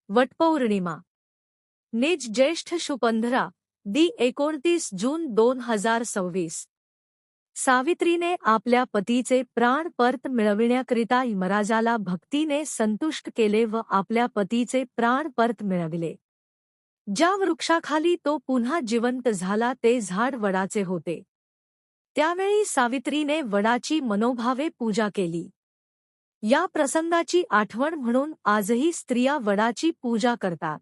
वटपौर्णिमा निज ज्येष्ठ शु 15 दि 29 जून 2026. सावित्रीने आपल्या पतीचे प्राण परत मिळविण्याकरिता यमराजाला भक्तीने संतुष्ट केले व आपल्या पतीचे प्राण परत मिळविले. ज्या वृक्षाखाली तो पुन्हा जिवंत झाला ते झाड वडाचे होते. त्यावेळी सावित्रीने वडाची मनोभावे पूजा केली. या प्रसंगाची आठवण म्हणून आजही स्त्रिया वडाची पूजा करतात.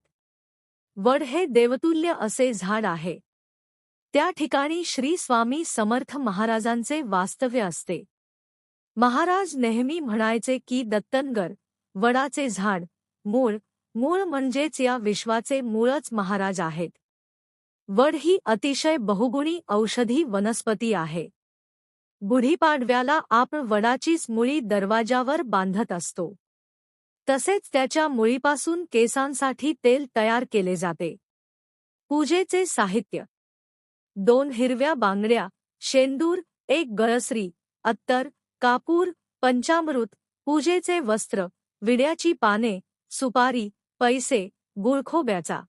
वड हे देवतुल्य असे झाड आहे. त्या ठिकाणी श्री स्वामी समर्थ महाराजांचे वास्तव्य असते. महाराज नेहमी म्हणायचे की दत्तनगर वडाचे झाड मूळ म्हणजेच या विश्वाचे मूळच महाराज आहेत. वड ही अतिशय बहुगुणी औषधी वनस्पती आहे. गुढीपाडव्याला आपण वडाचीच मुळी दरवाजावर बांधत असतो. तसेच त्याच्या मुळीपासून केसांसाठी तेल तयार केले जाते. पूजेचे साहित्य: 2 हिरव्या बांगड्या, शेंदूर, 1 गळसरी, अत्तर, कापूर, पंचामृत, पूजेचे वस्त्र, विड्याची पाने, सुपारी, पैसे, गुळखोब्याचा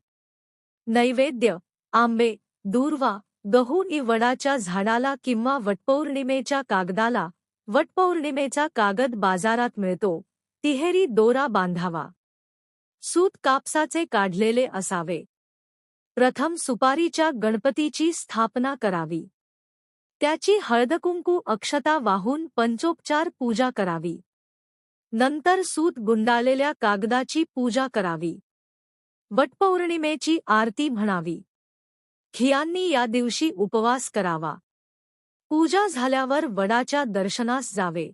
नैवेद्य, आंबे, दूर्वा, गहू इ वडाच्या झाडाला किंवा वटपौर्णिमेच्या कागदाला. वटपौर्णिमेचा कागद बाजारात मिळतो. तिहेरी दोरा बांधावा. सूत कापसाचे काढलेले असावे. प्रथम सुपारीच्या गणपतीची स्थापना करावी. त्याची हळदकुंकू अक्षता वाहून पंचोपचार पूजा करावी. नंतर सूत गुंडाळलेल्या कागदाची पूजा करावी. वटपौर्णिमेची आरती म्हणावी. खियांनी या दिवशी उपवास करावा. पूजा झाल्यावर वडाच्या दर्शनास जावे.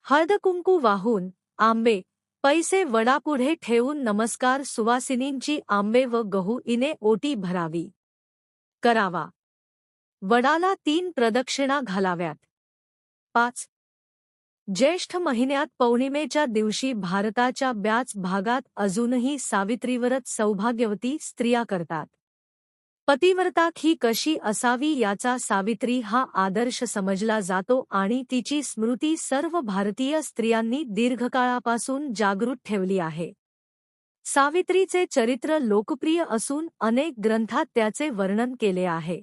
हळदकुंकू वाहून, आंबे, पैसे वडापुढे ठेवून नमस्कार सुवासिनींची आंबे व गहू इने ओटी भरावी करावा. वडाला 3 प्रदक्षिणा घालाव्यात. 5. ज्येष्ठ महिन्यात पौर्णिमेच्या दिवशी भारताच्या बऱ्याच भागात अजूनही सावित्रीव्रत सौभाग्यवती स्त्रिया करतात. पतिव्रता ही कशी असावी याचा सावित्री हा आदर्श समजला जातो आणि तिची स्मृती सर्व भारतीय स्त्रियांनी दीर्घकाळापासून जागृत ठेवली आहे. सावित्रीचे चरित्र लोकप्रिय असून अनेक ग्रंथात त्याचे वर्णन केले आहे.